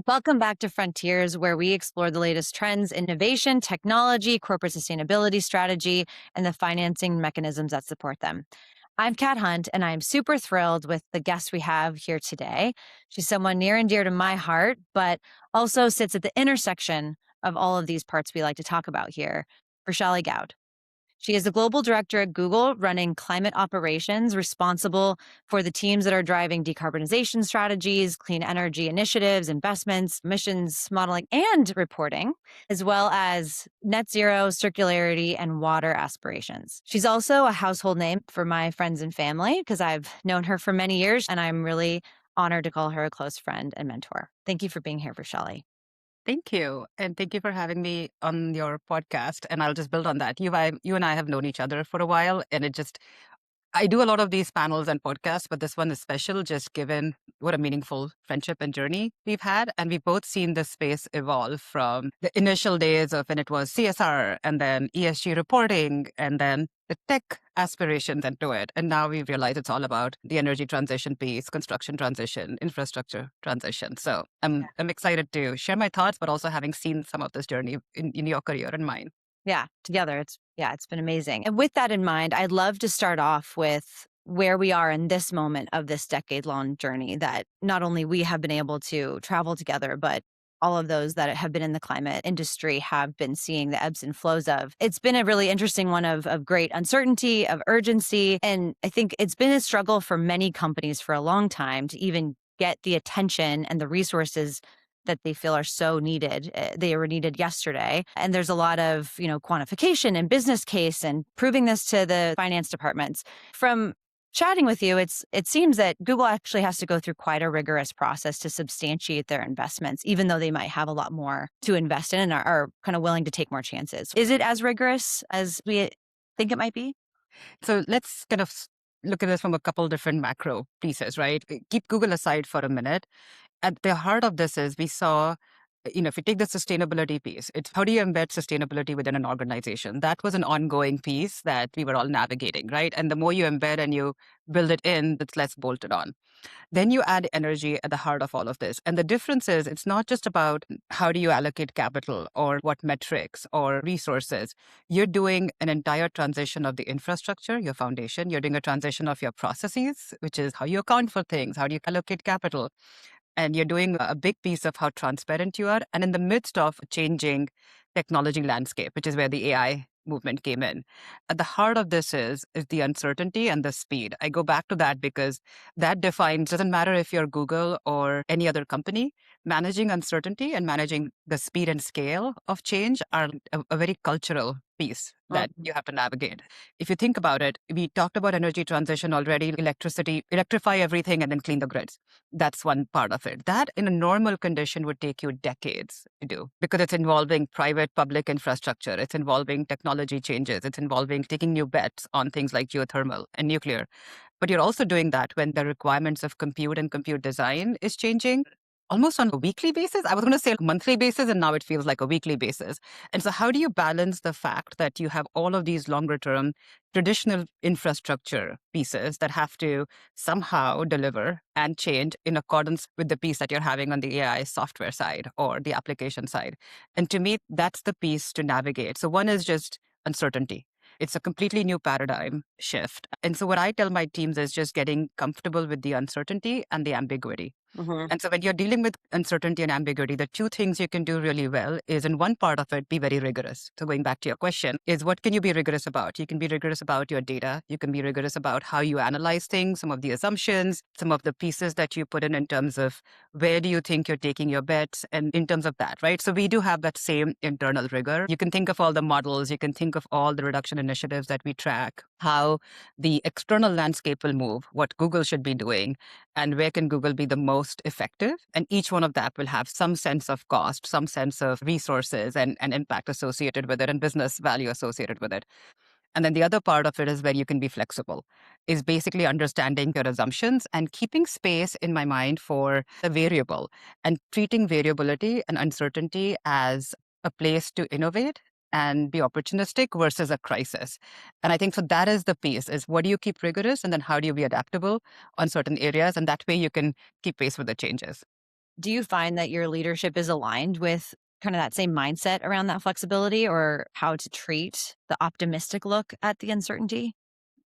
Welcome back to Frontiers, where we explore the latest trends, innovation, technology, corporate sustainability strategy, and the financing mechanisms that support them. I'm Kat Hunt, and I'm super thrilled with the guest we have here today. She's someone near and dear to my heart, but also sits at the intersection of all of these parts we like to talk about here. Vrushali Gaud. She is the global director at Google, running climate operations, responsible for the teams that are driving decarbonization strategies, clean energy initiatives, investments, emissions modeling, and reporting, as well as net zero, circularity, and water aspirations. She's also a household name for my friends and family because I've known her for many years, and I'm really honored to call her a close friend and mentor. Thank you for being here, Vrushali. Thank you. And thank you for having me on your podcast. And I'll just build on that. You and I have known each other for a while, and I do a lot of these panels and podcasts, but this one is special just given what a meaningful friendship and journey we've had. And we've both seen this space evolve from the initial days of when it was CSR and then ESG reporting and then the tech aspirations into it. And now we realize it's all about the energy transition piece, construction transition, infrastructure transition. So I'm excited to share my thoughts, but also having seen some of this journey in your career and mine. Yeah, together. It's been amazing. And with that in mind, I'd love to start off with where we are in this moment of this decade-long journey that not only we have been able to travel together, but all of those that have been in the climate industry have been seeing the ebbs and flows of. It's been a really interesting one of great uncertainty, of urgency. And I think it's been a struggle for many companies for a long time to even get the attention and the resources that they feel are so needed. They were needed yesterday. And there's a lot of, quantification and business case and proving this to the finance departments. From chatting with you, it seems that Google actually has to go through quite a rigorous process to substantiate their investments, even though they might have a lot more to invest in and are kind of willing to take more chances. Is it as rigorous as we think it might be? So let's kind of look at this from a couple different macro pieces, right? Keep Google aside for a minute. At the heart of this is we saw, if you take the sustainability piece, it's how do you embed sustainability within an organization? That was an ongoing piece that we were all navigating, right? And the more you embed and you build it in, it's less bolted on. Then you add energy at the heart of all of this. And the difference is it's not just about how do you allocate capital or what metrics or resources. You're doing an entire transition of the infrastructure, your foundation. You're doing a transition of your processes, which is how you account for things, how do you allocate capital. And you're doing a big piece of how transparent you are. And in the midst of changing technology landscape, which is where the AI movement came in. At the heart of this is the uncertainty and the speed. I go back to that because that defines, doesn't matter if you're Google or any other company, managing uncertainty and managing the speed and scale of change are a very cultural piece that you have to navigate. If you think about it, we talked about energy transition already, electrify everything and then clean the grids. That's one part of it. That in a normal condition would take you decades to do because it's involving private public infrastructure. It's involving technology changes. It's involving taking new bets on things like geothermal and nuclear. But you're also doing that when the requirements of compute and compute design is changing almost on a weekly basis. I was going to say a monthly basis, and now it feels like a weekly basis. And so how do you balance the fact that you have all of these longer term traditional infrastructure pieces that have to somehow deliver and change in accordance with the piece that you're having on the AI software side or the application side? And to me, that's the piece to navigate. So one is just uncertainty. It's a completely new paradigm shift. And so what I tell my teams is just getting comfortable with the uncertainty and the ambiguity. And so when you're dealing with uncertainty and ambiguity, the two things you can do really well is in one part of it, be very rigorous. So going back to your question is what can you be rigorous about? You can be rigorous about your data. You can be rigorous about how you analyze things, some of the assumptions, some of the pieces that you put in terms of where do you think you're taking your bets and in terms of that, right? So we do have that same internal rigor. You can think of all the models. You can think of all the reduction initiatives that we track, how the external landscape will move, what Google should be doing, and where can Google be the most effective. And each one of that will have some sense of cost, some sense of resources and impact associated with it and business value associated with it. And then the other part of it is where you can be flexible, is basically understanding your assumptions and keeping space in my mind for the variable and treating variability and uncertainty as a place to innovate and be opportunistic versus a crisis. And I think so that is the piece is what do you keep rigorous and then how do you be adaptable on certain areas? And that way you can keep pace with the changes. Do you find that your leadership is aligned with kind of that same mindset around that flexibility or how to treat the optimistic look at the uncertainty?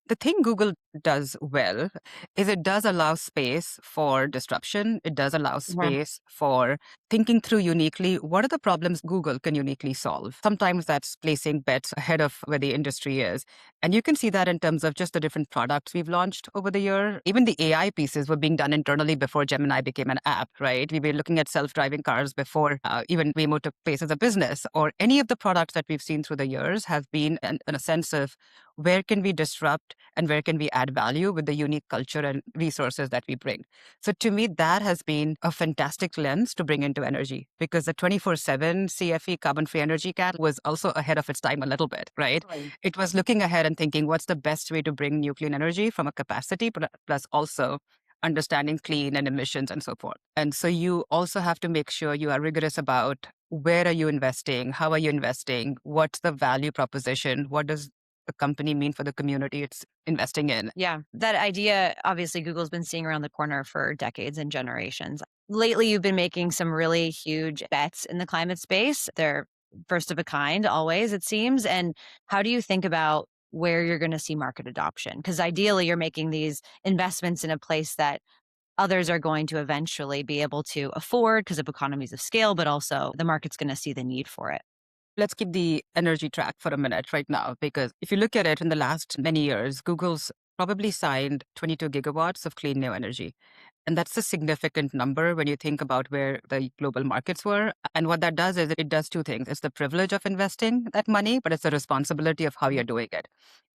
The thing Google does well is it does allow space for disruption. It does allow Mhm. space for thinking through uniquely what are the problems Google can uniquely solve. Sometimes that's placing bets ahead of where the industry is. And you can see that in terms of just the different products we've launched over the year. Even the AI pieces were being done internally before Gemini became an app, right? We were looking at self-driving cars before even Waymo took place as a business, or any of the products that we've seen through the years have been in a sense of where can we disrupt and where can we add value with the unique culture and resources that we bring. So to me, that has been a fantastic lens to bring into energy because the 24/7 CFE carbon free energy cat was also ahead of its time a little bit, right? Right. It was looking ahead and thinking what's the best way to bring new clean energy from a capacity, plus also understanding clean and emissions and so forth. And so you also have to make sure you are rigorous about where are you investing? How are you investing? What's the value proposition? What does the company mean for the community it's investing in? Yeah, that idea, obviously, Google's been seeing around the corner for decades and generations. Lately, you've been making some really huge bets in the climate space. They're first of a kind, always, it seems. And how do you think about where you're going to see market adoption? Because ideally, you're making these investments in a place that others are going to eventually be able to afford because of economies of scale, but also the market's going to see the need for it. Let's keep the energy track for a minute right now, because if you look at it in the last many years, Google's probably signed 22 gigawatts of clean new energy. And that's a significant number when you think about where the global markets were. And what that does is it does two things. It's the privilege of investing that money, but it's the responsibility of how you're doing it.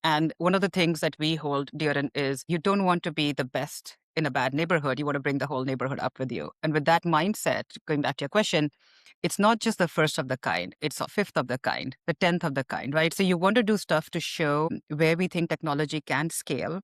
And one of the things that we hold dear is you don't want to be the best in a bad neighborhood. You want to bring the whole neighborhood up with you. And with that mindset, going back to your question, it's not just the first of the kind, it's a fifth of the kind, the 10th of the kind, right? So you want to do stuff to show where we think technology can scale,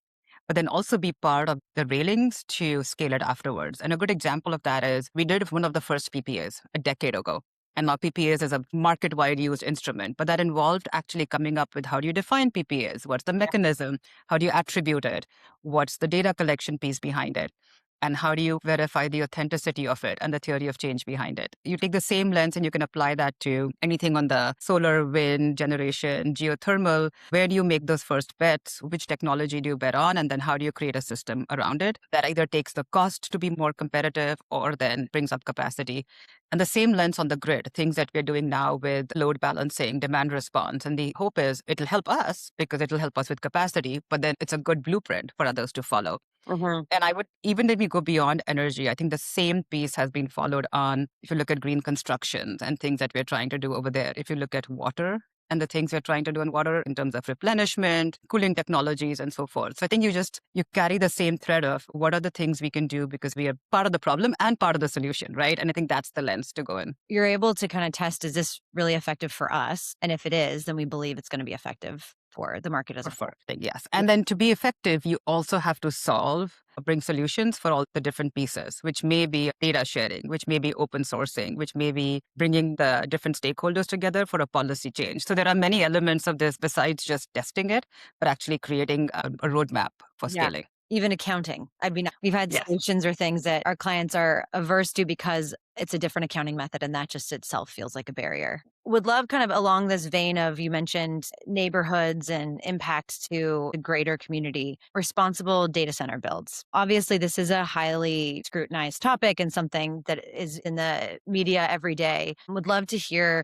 but then also be part of the railings to scale it afterwards. And a good example of that is we did one of the first PPAs a decade ago. And now PPAs is a market wide used instrument, but that involved actually coming up with how do you define PPAs? What's the mechanism? How do you attribute it? What's the data collection piece behind it? And how do you verify the authenticity of it and the theory of change behind it? You take the same lens and you can apply that to anything on the solar, wind, generation, geothermal. Where do you make those first bets? Which technology do you bet on? And then how do you create a system around it that either takes the cost to be more competitive or then brings up capacity? And the same lens on the grid, things that we're doing now with load balancing, demand response. And the hope is it'll help us because it'll help us with capacity, but then it's a good blueprint for others to follow. Mhm. And I would, even if we go beyond energy, I think the same piece has been followed on, if you look at green constructions and things that we're trying to do over there. If you look at water and the things we're trying to do in water in terms of replenishment, cooling technologies, and so forth. So I think you carry the same thread of what are the things we can do because we are part of the problem and part of the solution, right? And I think that's the lens to go in. You're able to kind of test, is this really effective for us? And if it is, then we believe it's going to be effective for the market as a Prefer whole. thing, yes. Yeah. And then to be effective, you also have to bring solutions for all the different pieces, which may be data sharing, which may be open sourcing, which may be bringing the different stakeholders together for a policy change. So there are many elements of this besides just testing it, but actually creating a roadmap for Yeah. scaling. Even accounting. I mean, we've had Yes. solutions or things that our clients are averse to because it's a different accounting method, and that just itself feels like a barrier. Would love kind of along this vein of you mentioned neighborhoods and impacts to the greater community, responsible data center builds. Obviously, this is a highly scrutinized topic and something that is in the media every day. Would love to hear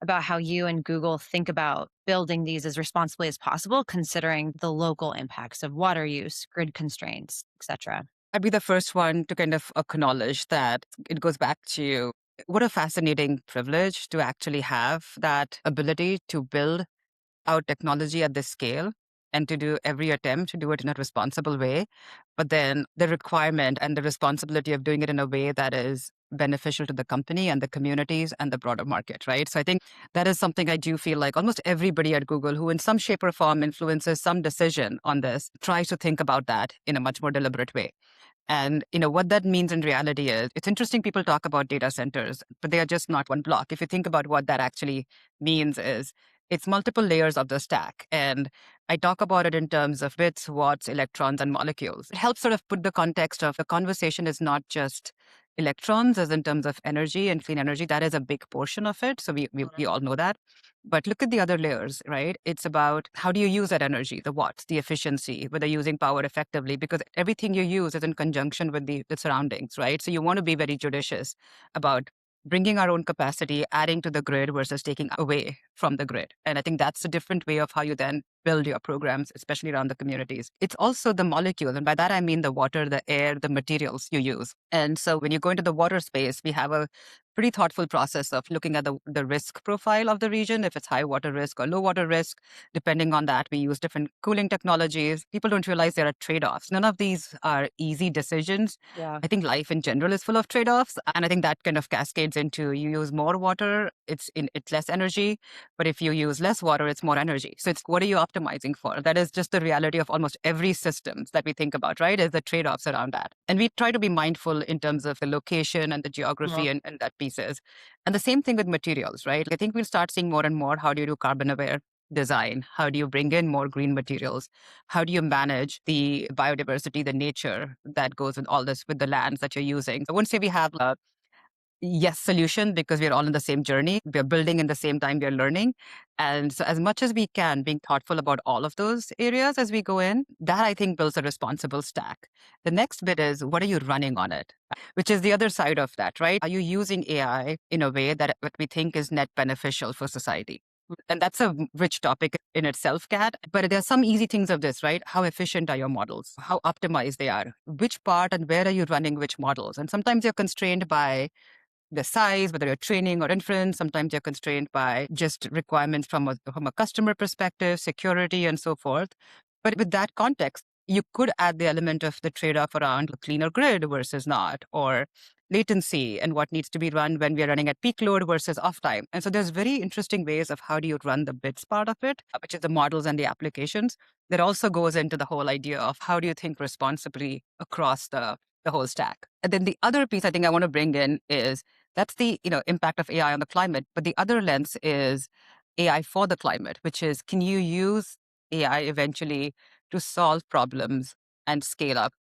about how you and Google think about building these as responsibly as possible, considering the local impacts of water use, grid constraints, etc. I'd be the first one to kind of acknowledge that it goes back to what a fascinating privilege to actually have that ability to build our technology at this scale and to do every attempt to do it in a responsible way. But then the requirement and the responsibility of doing it in a way that is beneficial to the company and the communities and the broader market, right? So I think that is something I do feel like almost everybody at Google who in some shape or form influences some decision on this tries to think about that in a much more deliberate way. And what that means in reality is it's interesting people talk about data centers, but they are just not one block. If you think about what that actually means is it's multiple layers of the stack. And I talk about it in terms of bits, watts, electrons, and molecules. It helps sort of put the context of the conversation is not just electrons as in terms of energy and clean energy. That is a big portion of it. So we all know that. But look at the other layers, right? It's about how do you use that energy, the watts, the efficiency, whether using power effectively, because everything you use is in conjunction with the surroundings, right? So you want to be very judicious about bringing our own capacity, adding to the grid versus taking away from the grid. And I think that's a different way of how you then build your programs, especially around the communities. It's also the molecules. And by that, I mean the water, the air, the materials you use. And so when you go into the water space, we have a pretty thoughtful process of looking at the risk profile of the region, if it's high water risk or low water risk. Depending on that, we use different cooling technologies. People don't realize there are trade-offs. None of these are easy decisions. Yeah. I think life in general is full of trade-offs. And I think that kind of cascades into you use more water, it's less energy. But if you use less water, it's more energy. So it's what are you optimizing for? That is just the reality of almost every systems that we think about, right? Is the trade-offs around that. And we try to be mindful in terms of the location and the geography and that pieces. And the same thing with materials, right? I think we'll start seeing more and more how do you do carbon aware design? How do you bring in more green materials? How do you manage the biodiversity, the nature that goes with all this, with the lands that you're using? I wouldn't say we have a yes solution because we're all in the same journey. We're building in the same time we're learning. And so as much as we can, being thoughtful about all of those areas as we go in, that I think builds a responsible stack. The next bit is what are you running on it? Which is the other side of that, right? Are you using AI in a way that what we think is net beneficial for society? And that's a rich topic in itself, Kat. But there are some easy things of this, right? How efficient are your models? How optimized they are? Which part and where are you running which models? And sometimes you're constrained by the size, whether you're training or inference. Sometimes you're constrained by just requirements from a customer perspective, security, and so forth. But with that context, you could add the element of the trade-off around a cleaner grid versus not, or latency and what needs to be run when we are running at peak load versus off time. And so there's very interesting ways of how do you run the bits part of it, which is the models and the applications. That also goes into the whole idea of how do you think responsibly across the whole stack. And then the other piece I think I want to bring in is that's the impact of AI on the climate. But the other lens is AI for the climate, which is can you use AI eventually to solve problems and scale up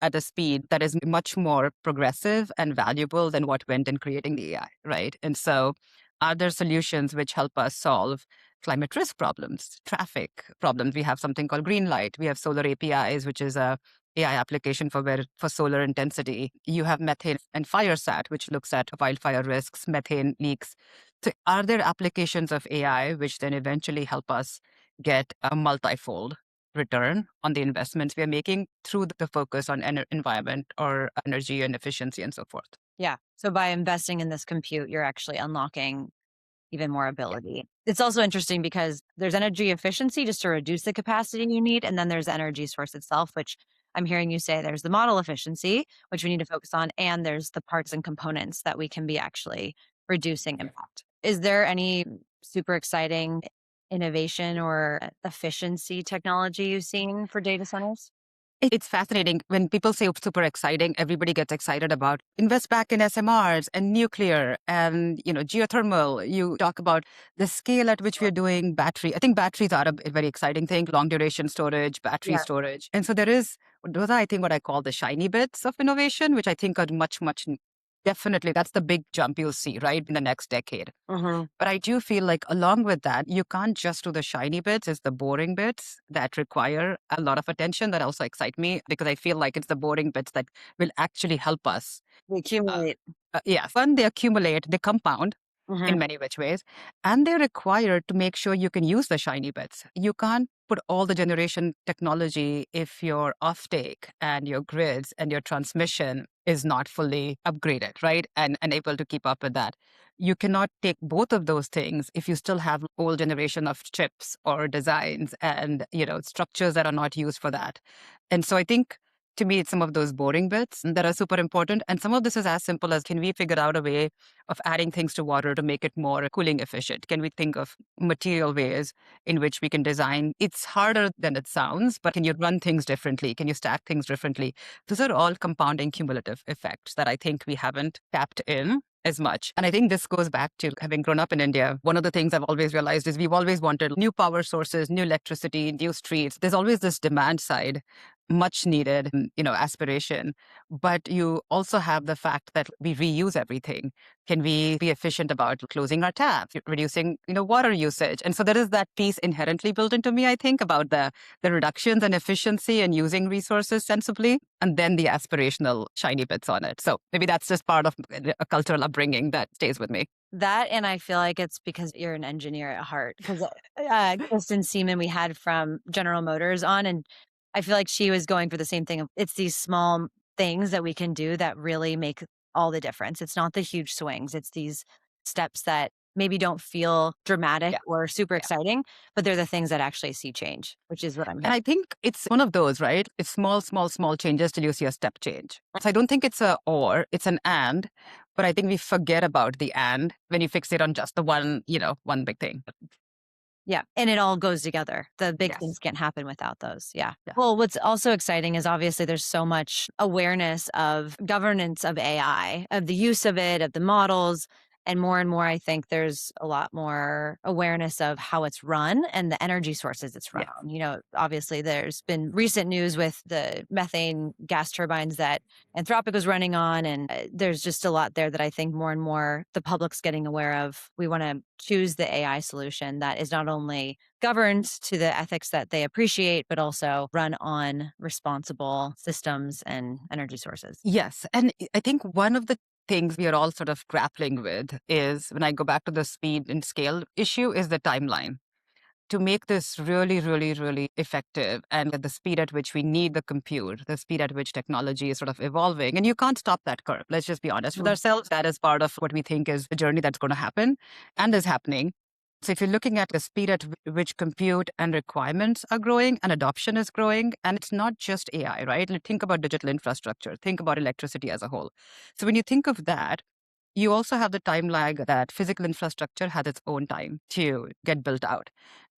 at a speed that is much more progressive and valuable than what went in creating the AI, right? And so are there solutions which help us solve climate risk problems, traffic problems? We have something called green light. We have solar APIs, which is a AI application for solar intensity. You have methane and FireSat, which looks at wildfire risks, methane leaks. So are there applications of AI which then eventually help us get a multifold return on the investments we are making through the focus on environment or energy and efficiency and so forth? Yeah. So by investing in this compute, you're actually unlocking even more Yeah. ability. It's also interesting because there's energy efficiency just to reduce the capacity you need. And then there's the energy source itself, which I'm hearing you say there's the model efficiency, which we need to focus on. And there's the parts and components that we can be actually reducing impact. Is there any super exciting innovation or efficiency technology you've seen for data centers? It's fascinating when people say it's super exciting. Everybody gets excited about invest back in SMRs and nuclear and geothermal. You talk about the scale at which we are doing battery. I think batteries are a very exciting thing. Long duration storage, battery Yeah. storage, and so those are I think what I call the shiny bits of innovation, which I think are much definitely that's the big jump you'll see right in the next decade. Hmm. But I do feel like along with that, you can't just do the shiny bits. It's the boring bits that require a lot of attention that also excite me because I feel like it's the boring bits that will actually help us. We Uh, accumulate. yeah, when they accumulate, they compound Hmm. in many which ways, and they're required to make sure you can use the shiny bits. You can't put all the generation technology if your offtake and your grids and your transmission is not fully upgraded, right? And able to keep up with that. You cannot take both of those things if you still have old generation of chips or designs and structures that are not used for that. And so I think to me, it's some of those boring bits that are super important. And some of this is as simple as can we figure out a way of adding things to water to make it more cooling efficient? Can we think of material ways in which we can design? It's harder than it sounds, but can you run things differently? Can you stack things differently? Those are all compounding cumulative effects that I think we haven't tapped in as much. And I think this goes back to having grown up in India. One of the things I've always realized is we've always wanted new power sources, new electricity, new streets. There's always this demand side much needed, aspiration. But you also have the fact that we reuse everything. Can we be efficient about closing our taps, reducing, water usage? And so there is that piece inherently built into me, I think, about the reductions and efficiency and using resources sensibly, and then the aspirational shiny bits on it. So maybe that's just part of a cultural upbringing that stays with me. That, and I feel like it's because you're an engineer at heart. Because Kristen Seaman, we had from General Motors on, and I feel like she was going for the same thing. It's these small things that we can do that really make all the difference. It's not the huge swings. It's these steps that maybe don't feel dramatic Yeah. or super Yeah. exciting, but they're the things that actually see change, which is what I'm And hearing. I think it's one of those, right? It's small, small, small changes till you see a step change. So I don't think it's a or, it's an and, but I think we forget about the and when you fixate on just the one, one big thing. Yeah, and it all goes together. The big things Yes. can't happen without those, yeah. Yeah. Well, what's also exciting is obviously there's so much awareness of governance of AI, of the use of it, of the models, and more, I think there's a lot more awareness of how it's run and the energy sources it's run Yes. on. Obviously there's been recent news with the methane gas turbines that Anthropic was running on, and there's just a lot there that I think more and more the public's getting aware of. We want to choose the AI solution that is not only governed to the ethics that they appreciate, but also run on responsible systems and energy sources. Yes. And I think one of the things we are all sort of grappling with is when I go back to the speed and scale issue is the timeline. To make this really, really, really effective and at the speed at which we need the compute, the speed at which technology is sort of evolving. And you can't stop that curve. Let's just be honest with Mm. ourselves. That is part of what we think is the journey that's going to happen and is happening. So if you're looking at the speed at which compute and requirements are growing and adoption is growing, and it's not just AI, right? Like, think about digital infrastructure, think about electricity as a whole. So when you think of that, you also have the time lag that physical infrastructure has its own time to get built out.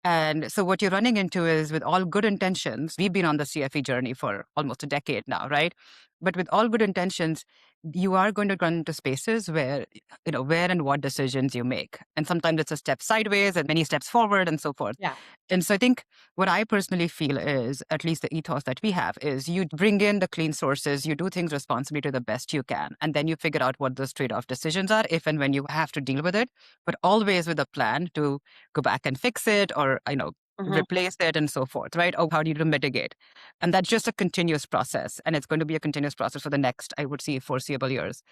And so what you're running into is with all good intentions, we've been on the CFE journey for almost a decade now, right? But with all good intentions, you are going to run into spaces where, where and what decisions you make. And sometimes it's a step sideways and many steps forward and so forth. Yeah. And so I think what I personally feel is, at least the ethos that we have, is you bring in the clean sources, you do things responsibly to the best you can, and then you figure out what those trade-off decisions are if and when you have to deal with it, but always with a plan to go back and fix it or, Mhm. replace it and so forth, right? Oh, how do you mitigate? And that's just a continuous process. And it's going to be a continuous process for the next, I would say, foreseeable years.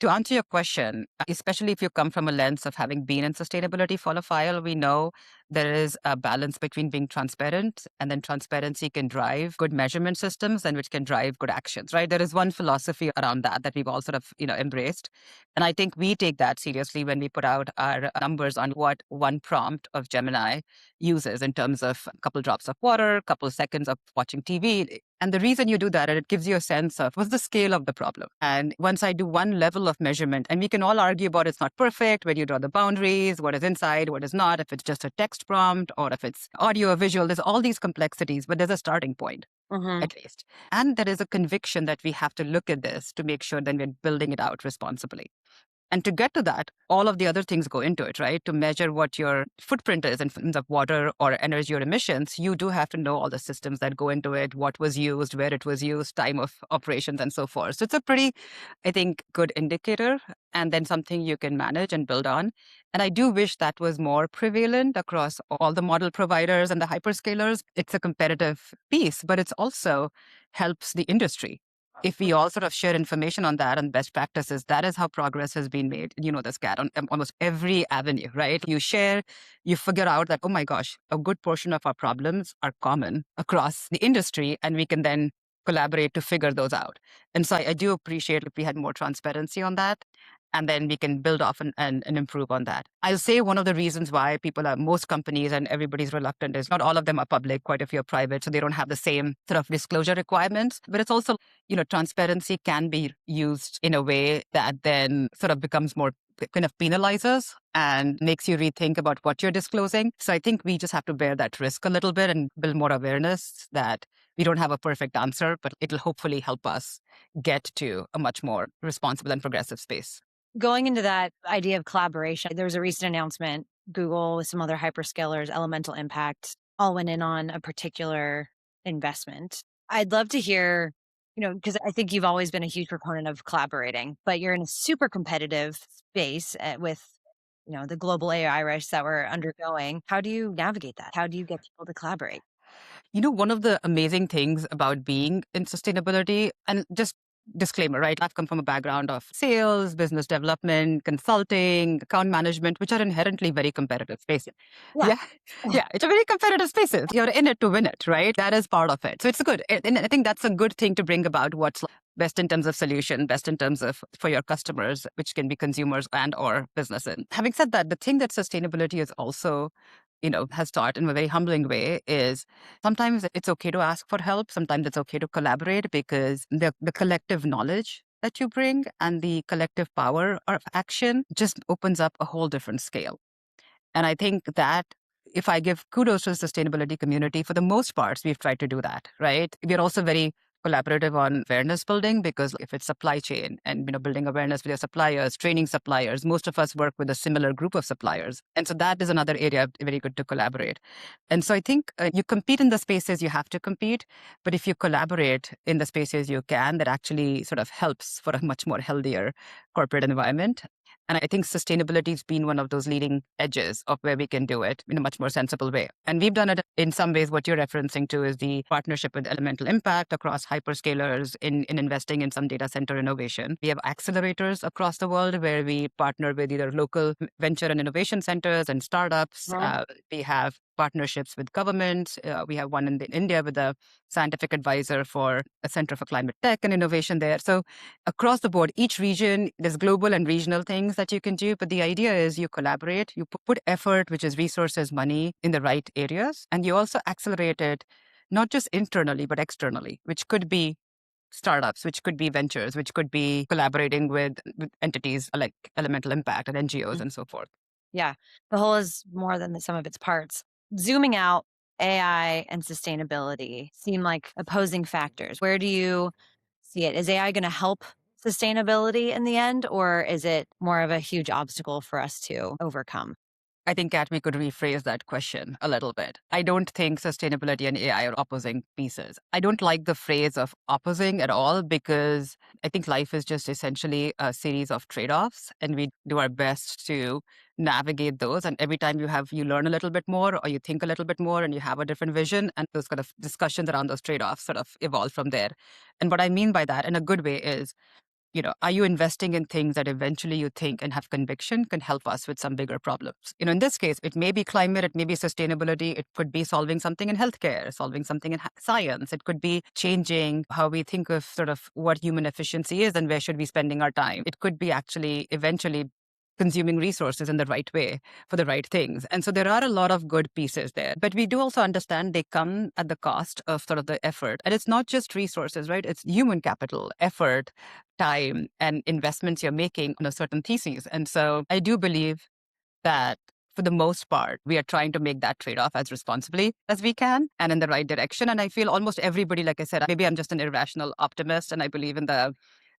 To answer your question, especially if you come from a lens of having been in sustainability for a while, we know there is a balance between being transparent and then transparency can drive good measurement systems and which can drive good actions, right? There is one philosophy around that we've all sort of, embraced. And I think we take that seriously when we put out our numbers on what one prompt of Gemini uses in terms of a couple drops of water, a couple seconds of watching TV. And the reason you do that, it gives you a sense of what's the scale of the problem. And once I do one level of measurement, and we can all argue about it's not perfect, where you draw the boundaries, what is inside, what is not, if it's just a text prompt or if it's audio or visual, there's all these complexities, but there's a starting point Mhm. at least. And there is a conviction that we have to look at this to make sure that we're building it out responsibly. And to get to that, all of the other things go into it, right? To measure what your footprint is in terms of water or energy or emissions, you do have to know all the systems that go into it, what was used, where it was used, time of operations, and so forth. So it's a pretty, I think, good indicator and then something you can manage and build on. And I do wish that was more prevalent across all the model providers and the hyperscalers. It's a competitive piece, but it's also helps the industry if we all sort of share information on that and best practices, that is how progress has been made. You know this, Kat, on almost every avenue, right? You share, you figure out that, oh my gosh, a good portion of our problems are common across the industry, and we can then collaborate to figure those out. And so I do appreciate if we had more transparency on that. And then we can build off and improve on that. I'll say one of the reasons why most companies and everybody's reluctant is not all of them are public, quite a few are private, so they don't have the same sort of disclosure requirements. But it's also transparency can be used in a way that then sort of becomes more kind of penalizes and makes you rethink about what you're disclosing. So I think we just have to bear that risk a little bit and build more awareness that we don't have a perfect answer, but it'll hopefully help us get to a much more responsible and progressive space. Going into that idea of collaboration, there was a recent announcement, Google with some other hyperscalers, Elemental Impact, all went in on a particular investment. I'd love to hear, because I think you've always been a huge proponent of collaborating, but you're in a super competitive space with, the global AI rush that we're undergoing. How do you navigate that? How do you get people to collaborate? One of the amazing things about being in sustainability, and just disclaimer, right? I've come from a background of sales, business development, consulting, account management, which are inherently very competitive spaces. Yeah. Yeah. Yeah. It's a very competitive spaces. You're in it to win it, right? That is part of it. So it's good. And I think that's a good thing to bring about what's best in terms of solution, best in terms of for your customers, which can be consumers and or businesses. Having said that, the thing that sustainability is also has taught in a very humbling way is sometimes it's okay to ask for help. Sometimes it's okay to collaborate because the collective knowledge that you bring and the collective power of action just opens up a whole different scale. And I think that if I give kudos to the sustainability community, for the most parts, we've tried to do that, right? We're also very collaborative on awareness building because if it's supply chain and building awareness with your suppliers, training suppliers, most of us work with a similar group of suppliers. And so that is another area very good to collaborate. And so I think you compete in the spaces you have to compete, but if you collaborate in the spaces you can, that actually sort of helps for a much more healthier corporate environment. And I think sustainability has been one of those leading edges of where we can do it in a much more sensible way. And we've done it in some ways. What you're referencing to is the partnership with Elemental Impact across hyperscalers in investing in some data center innovation. We have accelerators across the world where we partner with either local venture and innovation centers and startups. Mhm. We have partnerships with governments. We have one in India with a scientific advisor for a Center for Climate Tech and Innovation there. So across the board, each region, there's global and regional things that you can do. But the idea is you collaborate, you put effort, which is resources, money in the right areas, and you also accelerate it, not just internally, but externally, which could be startups, which could be ventures, which could be collaborating with entities like Elemental Impact and NGOs and so forth. Yeah. The whole is more than the sum of its parts. Zooming out, AI and sustainability seem like opposing factors. Where do you see it? Is AI going to help sustainability in the end, or is it more of a huge obstacle for us to overcome? I think, Kat, we could rephrase that question a little bit. I don't think sustainability and AI are opposing pieces. I don't like the phrase of opposing at all because I think life is just essentially a series of trade offs, and we do our best to navigate those. And every time you learn a little bit more or you think a little bit more and you have a different vision, and those kind of discussions around those trade offs sort of evolve from there. And what I mean by that in a good way is, are you investing in things that eventually you think and have conviction can help us with some bigger problems? In this case, it may be climate, it may be sustainability, it could be solving something in healthcare, solving something in science, it could be changing how we think of sort of what human efficiency is and where should we spending our time. It could be actually eventually consuming resources in the right way for the right things. And so there are a lot of good pieces there. But we do also understand they come at the cost of sort of the effort. And it's not just resources, right? It's human capital, effort, time, and investments you're making on a certain thesis. And so I do believe that for the most part, we are trying to make that trade off as responsibly as we can and in the right direction. And I feel almost everybody, like I said, maybe I'm just an irrational optimist and I believe in the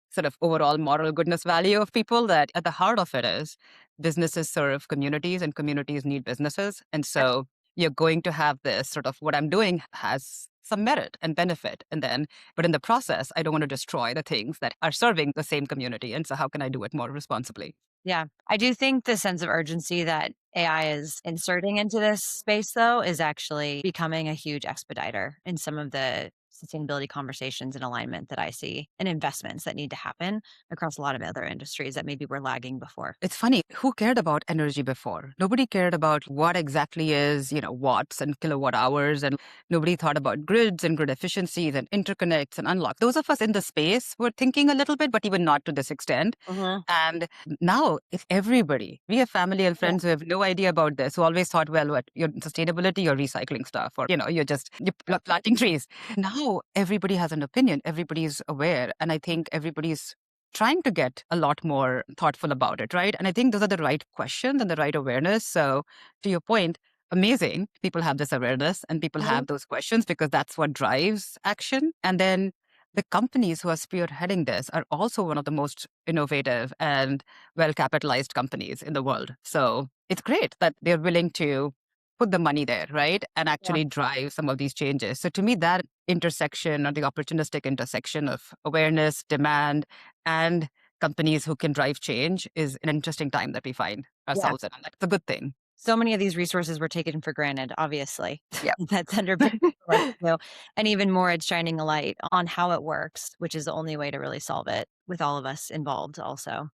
sort of overall moral goodness value of people, that at the heart of it is businesses serve communities and communities need businesses. And so you're going to have this sort of what I'm doing has some merit and benefit. But in the process, I don't want to destroy the things that are serving the same community. And so how can I do it more responsibly? Yeah. I do think the sense of urgency that AI is inserting into this space, though, is actually becoming a huge expediter in some of the sustainability conversations and alignment that I see and investments that need to happen across a lot of other industries that maybe were lagging before. It's funny, who cared about energy before? Nobody cared about what exactly is, watts and kilowatt hours, and nobody thought about grids and grid efficiencies and interconnects and unlock. Those of us in the space were thinking a little bit, but even not to this extent. Hmm. And now it's everybody. We have family and Yeah. friends who have no idea about this, who always thought, well, what your sustainability, you're recycling stuff, or you're planting trees. Now everybody has an opinion, everybody's aware, and I think everybody's trying to get a lot more thoughtful about it, right? And I think those are the right questions and the right awareness. So, to your point, amazing. People have this awareness and people Hmm. have those questions because that's what drives action. And then the companies who are spearheading this are also one of the most innovative and well capitalized companies in the world. So, it's great that they're willing to put the money there, right? And Yeah. actually drive some of these changes. So to me, that intersection or the opportunistic intersection of awareness, demand, and companies who can drive change is an interesting time that we find Yeah. ourselves in. And that's a good thing. So many of these resources were taken for granted, obviously. Yeah. That's underpinned for us too. And even more, it's shining a light on how it works, which is the only way to really solve it with all of us involved also.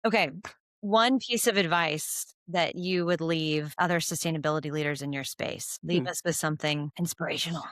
Okay. One piece of advice that you would leave other sustainability leaders in your space. Leave us with something inspirational.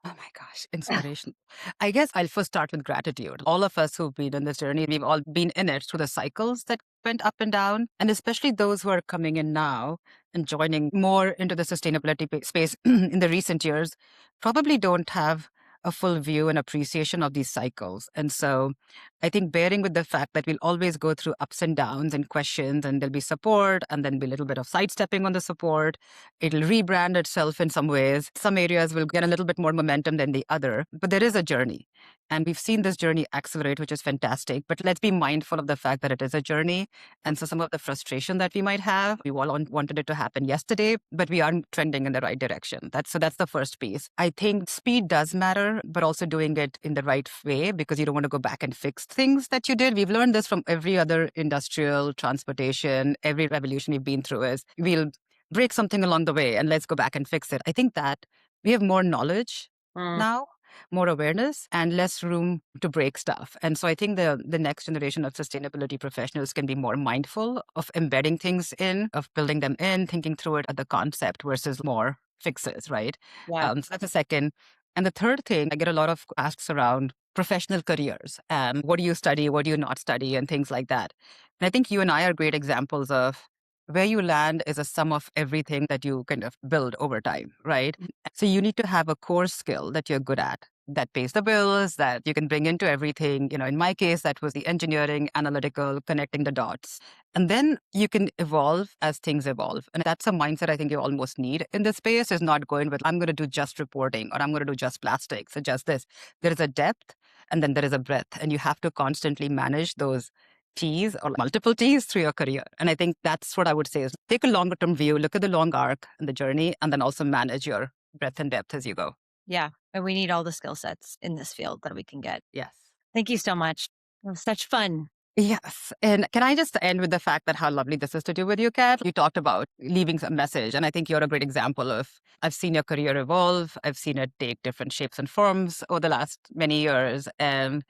Oh my gosh, inspiration. I guess I'll first start with gratitude. All of us who've been in this journey, we've all been in it through the cycles that went up and down. And especially those who are coming in now and joining more into the sustainability space in the recent years, probably don't have a full view and appreciation of these cycles. And so I think bearing with the fact that we'll always go through ups and downs and questions, and there'll be support, and then be a little bit of sidestepping on the support. It'll rebrand itself in some ways. Some areas will get a little bit more momentum than the other, but there is a journey. And we've seen this journey accelerate, which is fantastic. But let's be mindful of the fact that it is a journey. And so some of the frustration that we might have, we all wanted it to happen yesterday, but we aren't trending in the right direction. So that's the first piece. I think speed does matter, but also doing it in the right way, because you don't want to go back and fix things that you did. We've learned this from every other industrial transportation, every revolution we've been through is we'll break something along the way and let's go back and fix it. I think that we have more knowledge Mm, now, more awareness, and less room to break stuff. And so I think the next generation of sustainability professionals can be more mindful of embedding things in, of building them in, thinking through it at the concept versus more fixes, right? yeah. So that's the second. And the third thing, I get a lot of asks around professional careers and what do you study, what do you not study, and things like that. And I think you and I are great examples of where you land is a sum of everything that you kind of build over time, right? So you need to have a core skill that you're good at that pays the bills, that you can bring into everything. In my case, that was the engineering, analytical, connecting the dots. And then you can evolve as things evolve. And that's a mindset I think you almost need in this space, is not going with, I'm going to do just reporting or I'm going to do just plastics or just this. There is a depth and then there is a breadth. And you have to constantly manage those T's or multiple T's through your career. And I think that's what I would say is take a longer term view, look at the long arc and the journey, and then also manage your breadth and depth as you go. Yeah. And we need all the skill sets in this field that we can get. Yes. Thank you so much. It was such fun. Yes. And can I just end with the fact that how lovely this is to do with you, Kat? You talked about leaving a message. And I think you're a great example of, I've seen your career evolve. I've seen it take different shapes and forms over the last many years. And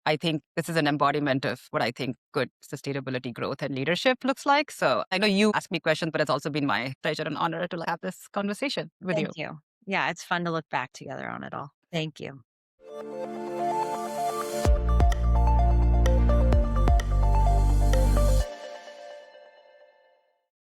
I think this is an embodiment of what I think good sustainability growth and leadership looks like. So I know you ask me questions, but it's also been my pleasure and honor to have this conversation with Thank you. you. Yeah, it's fun to look back together on it all. Thank you.